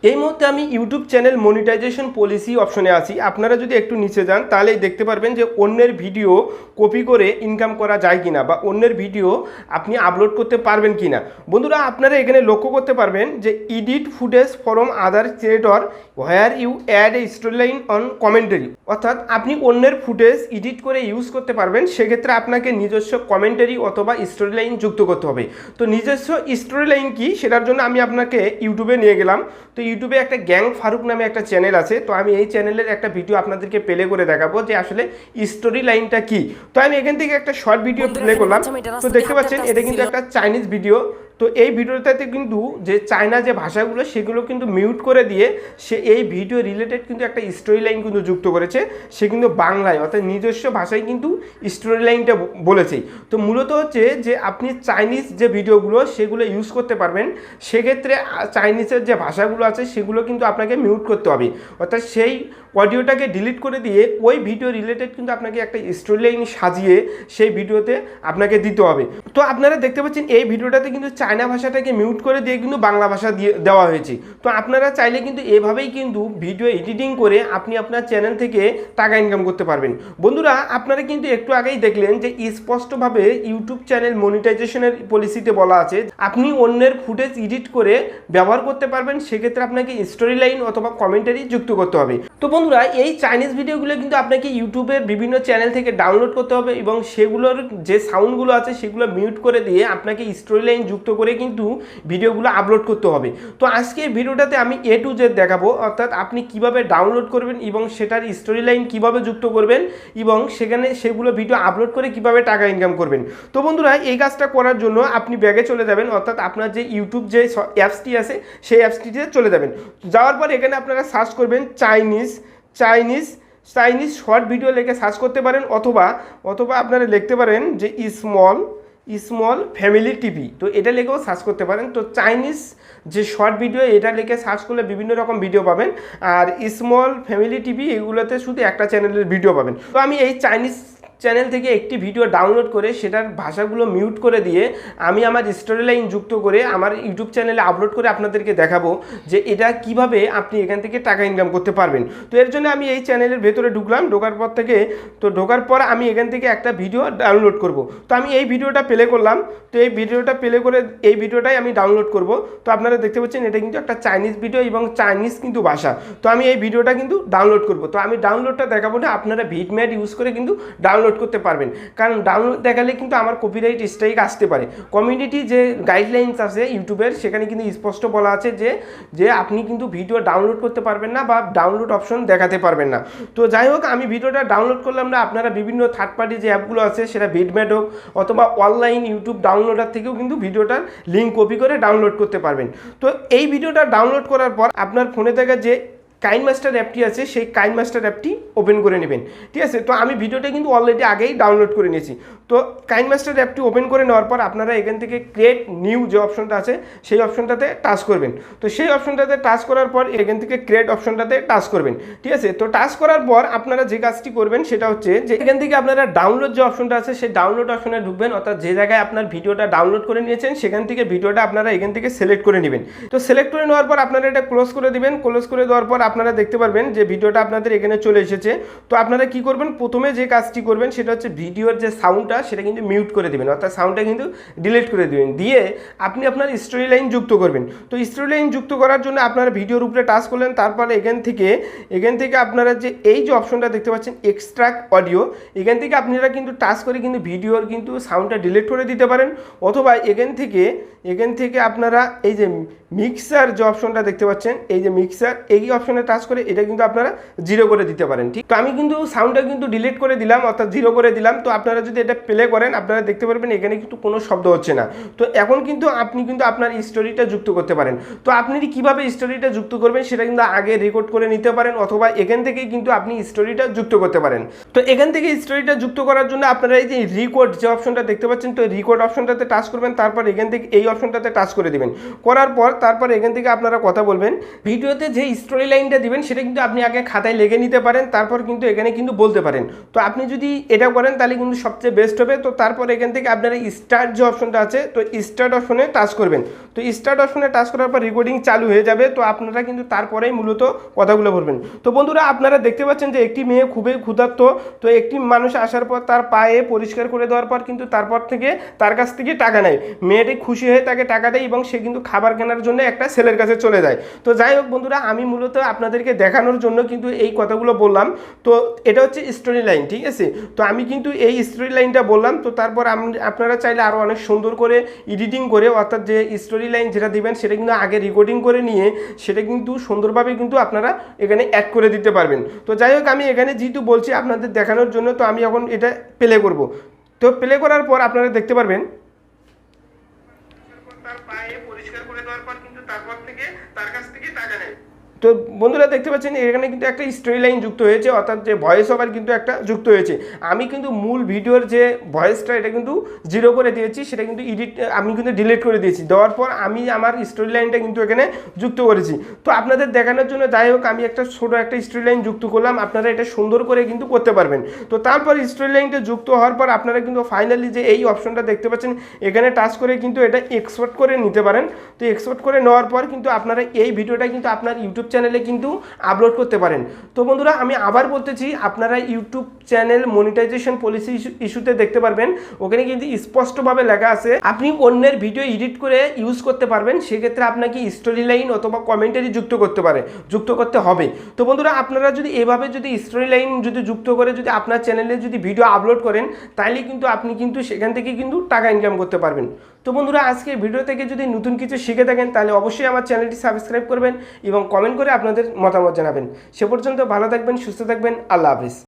এই মুহূর্তে আমি ইউটিউব চ্যানেল মনিটাইজেশন পলিসি অপশনে আছি। আপনারা যদি একটু নিচে যান তাহলেই দেখতে পারবেন যে অন্যের ভিডিও কপি করে ইনকাম করা যায় কিনা বা অন্যের ভিডিও আপনি আপলোড করতে পারবেন কিনা। বন্ধুরা, আপনারা এখানে লক্ষ্য করতে পারবেন যে edit footage from other creator where you add a story line on commentary, অর্থাৎ আপনি অন্যের ফুটেজ এডিট করে ইউজ করতে পারবেন। সেক্ষেত্রে আপনাকে নিজস্ব কমেন্টারি অথবা স্টোরি লাইন যুক্ত করতে হবে। তো নিজস্ব স্টোরি লাইন কি, সেটার জন্য আমি আপনাকে ইউটিউবে নিয়ে গেলাম। তো ইউটিউবে একটা গ্যাং ফারুক নামে একটা চ্যানেল আছে। তো আমি এই চ্যানেলের একটা ভিডিও আপনাদেরকে প্লে করে দেখাবো যে আসলে স্টোরি লাইনটা কি। তো আমি এখান থেকে একটা শর্ট ভিডিও প্লে করলাম। তো দেখতে পাচ্ছেন এটা কিন্তু একটা চাইনিজ ভিডিও। তো এই ভিডিওটাতে কিন্তু যে চায়না যে ভাষাগুলো সেগুলো কিন্তু মিউট করে দিয়ে সে এই ভিডিও রিলেটেড কিন্তু একটা স্টোরি লাইন কিন্তু যুক্ত করেছে। সে কিন্তু বাংলায় অর্থাৎ নিজস্ব ভাষায় কিন্তু স্টোরি লাইনটা বলেছে। তো মূলত হচ্ছে যে আপনি চাইনিজ যে ভিডিওগুলো সেগুলো ইউজ করতে পারবেন। সেক্ষেত্রে চাইনিজের যে ভাষাগুলো আছে সেগুলো কিন্তু আপনাকে মিউট করতে হবে, অর্থাৎ সেই অডিওটাকে ডিলিট করে দিয়ে ওই ভিডিও রিলেটেড কিন্তু আপনাকে একটা স্টোরি লাইন সাজিয়ে সেই ভিডিওতে আপনাকে দিতে হবে। তো আপনারা দেখতে পাচ্ছেন এই ভিডিওটাতে কিন্তু চায়না ভাষাটাকে মিউট করে দিয়ে কিন্তু বাংলা ভাষা দিয়ে দেওয়া হয়েছে। তো আপনারা চাইলে কিন্তু এভাবেই কিন্তু ভিডিও এডিটিং করে আপনি আপনার চ্যানেল থেকে টাকা ইনকাম করতে পারবেন। বন্ধুরা, আপনারা কিন্তু একটু আগেই দেখলেন যে স্পষ্টভাবে ইউটিউব চ্যানেল মনিটাইজেশনের পলিসিতে বলা আছে আপনি অন্যের ফুটেজ এডিট করে ব্যবহার করতে পারবেন। সেক্ষেত্রে আপনাকে স্টোরি লাইন অথবা কমেন্টারি যুক্ত করতে হবে। তো বন্ধুরা, এই চাইনিজ ভিডিওগুলো কিন্তু আপনাকে ইউটিউবের বিভিন্ন চ্যানেল থেকে ডাউনলোড করতে হবে এবং সেগুলোর যে সাউন্ডগুলো আছে সেগুলো মিউট করে দিয়ে আপনাকে স্টোরি লাইন যুক্ত করে কিন্তু ভিডিওগুলো আপলোড করতে হবে। তো আজকে এই ভিডিওটাতে আমি A to Z দেখাবো, অর্থাৎ আপনি কিভাবে ডাউনলোড করবেন এবং সেটার স্টোরি লাইন কীভাবে যুক্ত করবেন এবং সেখানে সেগুলো ভিডিও আপলোড করে কিভাবে টাকা ইনকাম করবেন। তো বন্ধুরা, এই কাজটা করার জন্য আপনি ব্যাগে চলে যাবেন, অর্থাৎ আপনার যে ইউটিউব যে অ্যাপসটি আছে সেই অ্যাপসটিতে চলে যাবেন। যাওয়ার পর এখানে আপনারা সার্চ করবেন চাইনিজ শর্ট ভিডিও লিখে সার্চ করতে পারেন, অথবা আপনারা লিখতে পারেন যে স্মল ফ্যামিলি টিভি। তো এটা লিখেও সার্চ করতে পারেন। তো চাইনিজ যে শর্ট ভিডিও এটা লিখে সার্চ করলে বিভিন্ন রকম ভিডিও পাবেন, আর স্মল ফ্যামিলি টিভি এগুলোতে শুধু একটা চ্যানেলের ভিডিও পাবেন। তো আমি এই চাইনিজ চ্যানেল থেকে একটি ভিডিও ডাউনলোড করে সেটার ভাষাগুলো মিউট করে দিয়ে আমি আমার স্টোরি লাইন যুক্ত করে আমার ইউটিউব চ্যানেলে আপলোড করে আপনাদেরকে দেখাবো যে এটা কিভাবে আপনি এখান থেকে টাকা ইনকাম করতে পারবেন। তো এর জন্য আমি এই চ্যানেলের ভেতরে ঢোকার পর আমি এখান থেকে একটা ভিডিও ডাউনলোড করব। তো আমি এই ভিডিওটা প্লে করলাম। তো এই ভিডিওটা প্লে করে এই ভিডিওটাই আমি ডাউনলোড করব। তো আপনারা দেখতে পাচ্ছেন এটা কিন্তু একটা চাইনিজ ভিডিও এবং চাইনিজ কিন্তু ভাষা। তো আমি এই ভিডিওটা কিন্তু ডাউনলোড করব। তো আমি ডাউনলোডটা দেখাবো না, আপনারা ভিডম্যাট ইউজ করে কিন্তু ডাউনলোড করতে পারবেন, কারণ ডাউনলোড দেখালে কিন্তু আমার কপিরাইট স্ট্রাইক আসতে পারে। কমিউনিটি যে গাইডলাইন্স আছে ইউটিউবের সেখানে কিন্তু স্পষ্ট বলা আছে যে আপনি কিন্তু ভিডিও ডাউনলোড করতে পারবেন না বা ডাউনলোড অপশন দেখাতে পারবেন না। তো যাই হোক, আমি ভিডিওটা ডাউনলোড করলাম না। আপনারা বিভিন্ন থার্ড পার্টি যে অ্যাপগুলো আছে সেটা ভিডম্যাট হোক অথবা অনলাইন ইউটিউব ডাউনলোডার থেকেও কিন্তু ভিডিওটার লিঙ্ক কপি করে ডাউনলোড করতে পারবেন। তো এই ভিডিওটা ডাউনলোড করার পর আপনার ফোনে থাকা যে কাইনমাস্টার অ্যাপটি আছে সেই কাইনমাস্টার অ্যাপটি ওপেন করে নেবেন। ঠিক আছে, তো আমি ভিডিওটা কিন্তু অলরেডি আগেই ডাউনলোড করে নিয়েছি। তো কাইনমাস্টার অ্যাপটি ওপেন করে নেওয়ার পর আপনারা এখান থেকে ক্রিয়েট নিউ যে অপশনটা আছে সেই অপশনটাতে টাচ করবেন। তো সেই অপশনটাতে টাচ করার পর এখান থেকে ক্রিয়েট অপশনটাতে টাচ করবেন। ঠিক আছে, তো টাচ করার পর আপনারা যে কাজটি করবেন সেটা হচ্ছে যে এখান থেকে আপনারা ডাউনলোড যে অপশনটা আছে সেই ডাউনলোড অপশনে ঢুকবেন, অর্থাৎ যে জায়গায় আপনার ভিডিওটা ডাউনলোড করে নিয়েছেন সেখান থেকে ভিডিওটা আপনারা এখান থেকে সিলেক্ট করে নেবেন। তো সিলেক্ট করে নেওয়ার পর আপনারা এটা ক্লোজ করে দিবেন। ক্লোজ করে দেওয়ার পর আপনারা দেখতে পারবেন যে ভিডিওটা আপনাদের এখানে চলে এসেছে। তো আপনারা কি করবেন, প্রথমে যে কাজটি করবেন সেটা হচ্ছে ভিডিওর যে সাউন্ডটা সেটা কিন্তু মিউট করে দিবেন, অর্থাৎ সাউন্ডটা কিন্তু ডিলিট করে দিবেন। দিয়ে আপনি আপনার স্টোরি লাইন যুক্ত করবেন। তো স্টোরি লাইন যুক্ত করার জন্য আপনারা ভিডিওর উপরে টাচ করলেন। তারপরে এখান থেকে আপনারা যে এই যে অপশনটা দেখতে পাচ্ছেন এক্সট্রাক্ট অডিও, এখান থেকে আপনারা কিন্তু টাচ করে কিন্তু ভিডিওর কিন্তু সাউন্ডটা ডিলিট করে দিতে পারেন, অথবা এখান থেকে আপনারা এই যে মিক্সার যে অপশনটা দেখতে পাচ্ছেন এই যে মিক্সার এই অপশনে টাচ করে এটা কিন্তু আপনারা জিরো করে দিতে পারেন। ঠিক, তো আমি কিন্তু সাউন্ডটা কিন্তু ডিলিট করে দিলাম, অর্থাৎ জিরো করে দিলাম। তো আপনারা যদি এটা প্লে করেন আপনারা দেখতে পারবেন এখানে কিন্তু কোনো শব্দ হচ্ছে না। তো এখন কিন্তু আপনি কিন্তু আপনার স্টোরিটা যুক্ত করতে পারেন। তো আপনি কিভাবে স্টোরিটা যুক্ত করবেন সেটা কিন্তু আগে রেকর্ড করে নিতে পারেন, অথবা এখান থেকেই কিন্তু আপনি স্টোরিটা যুক্ত করতে পারেন। তো এখান থেকে স্টোরিটা যুক্ত করার জন্য আপনারা এই যে রেকর্ড যে অপশনটা দেখতে পাচ্ছেন তো রেকর্ড অপশনটাতে টাচ করবেন। তারপর এখান থেকে এই অপশনটাতে টাচ করে দিবেন। করার পর তারপর এখান থেকে আপনারা কথা বলবেন। ভিডিওতে যে স্টোরি লাইনটা দিবেন সেটা কিন্তু আপনি আগে খাতায় লিখে নিতে পারেন, তারপর কিন্তু এখানে কিন্তু বলতে পারেন। তো আপনি যদি এটা করেন তাহলে কিন্তু সবচেয়ে বেস্ট হবে। তো তারপর এখান থেকে আপনারা স্টার্ট যে অপশনটা আছে, তো স্টার্ট অপশনে টাচ করবেন। তো স্টার্ট অপশনে টাচ করার পর রেকর্ডিং চালু হয়ে যাবে। তো আপনারা কিন্তু তারপরেই মূলত কথাগুলো বলবেন। তো বন্ধুরা আপনারা দেখতে পাচ্ছেন যে একটি মেয়ে খুবই ক্ষুধার্ত। তো একটি মানুষ আসার পর তার পায়ে পরিষ্কার করে দেওয়ার পর কিন্তু তারপর থেকে তার কাছ থেকে টাকা নেয়। মেয়েটি খুশি হয়ে তাকে টাকা দেয় এবং সে কিন্তু খাবার কেনার জন্য একটা ছেলের কাছে চলে যায়। তো যাই হোক বন্ধুরা, আমি মূলত আপনাদেরকে দেখানোর জন্য কিন্তু এই কথাগুলো বললাম। তো এটা হচ্ছে স্টোরি লাইন, ঠিক আছে। তো আমি কিন্তু এই স্টোরি লাইনটা বললাম। তো তারপর আপনারা চাইলে আরও অনেক সুন্দর করে এডিটিং করে, অর্থাৎ যে স্টোরি লাইন যেটা দিবেন সেটা কিন্তু আগে রেকর্ডিং করে নিয়ে সেটা কিন্তু সুন্দরভাবে কিন্তু আপনারা এখানে অ্যাড করে দিতে পারবেন। তো যাই হোক, আমি এখানে যেহেতু বলছি আপনাদের দেখানোর জন্য, তো আমি এখন এটা প্লে করব। তো প্লে করার পর আপনারা দেখতে পারবেন তার পায়ে পরিষ্কার করে দেওয়ার পর কিন্তু তারপর থেকে তার কাছ থেকে টাকা নেয়। তো বন্ধুরা দেখতে পাচ্ছেন এখানে কিন্তু একটা স্টোরি লাইন যুক্ত হয়েছে, অর্থাৎ যে ভয়েস ওভার কিন্তু একটা যুক্ত হয়েছে। আমি কিন্তু মূল ভিডিওর যে ভয়েসটা এটা কিন্তু 0 করে দিয়েছি, সেটা কিন্তু আমি কিন্তু ডিলিট করে দিয়েছি। দেওয়ার পর আমি আমার স্টোরি লাইনটা কিন্তু এখানে যুক্ত করেছি। তো আপনাদের দেখানোর জন্য যাই হোক আমি একটা ছোটো একটা স্টোরি লাইন যুক্ত করলাম। আপনারা এটা সুন্দর করে কিন্তু করতে পারবেন। তো তারপর স্টোরি লাইনটা যুক্ত হওয়ার পর আপনারা কিন্তু ফাইনালি যে এই অপশনটা দেখতে পাচ্ছেন এখানে টাচ করে কিন্তু এটা এক্সপোর্ট করে নিতে পারেন। তো এক্সপোর্ট করে নেওয়ার পর কিন্তু আপনারা এই ভিডিওটা কিন্তু আপনার ইউটিউব চ্যানেলে কিন্তু আপলোড করতে পারেন। তো বন্ধুরা আমি আবার বলতেছি, আপনারা ইউটিউব চ্যানেল মনিটাইজেশন পলিসি ইস্যুতে দেখতে পারবেন, ওখানে কিন্তু স্পষ্টভাবে লেখা আছে আপনি অন্যের ভিডিও এডিট করে ইউজ করতে পারবেন। সেক্ষেত্রে আপনাকে স্টোরি লাইন অথবা কমেন্টারি যুক্ত করতে হবে। তো বন্ধুরা আপনারা যদি এভাবে যদি স্টোরি লাইন যদি যুক্ত করে যদি আপনার চ্যানেলে যদি ভিডিও আপলোড করেন, তাহলে কিন্তু আপনি কিন্তু সেখান থেকে কিন্তু টাকা ইনকাম করতে পারবেন। তো বন্ধুরা আজকের ভিডিও থেকে যদি নতুন কিছু শিখে থাকেন তাহলে অবশ্যই আমার চ্যানেলটি সাবস্ক্রাইব করবেন এবং কমেন্ট করে আপনাদের মতামত জানাবেন। সে পর্যন্ত ভালো থাকবেন, সুস্থ থাকবেন। আল্লাহ হাফিজ।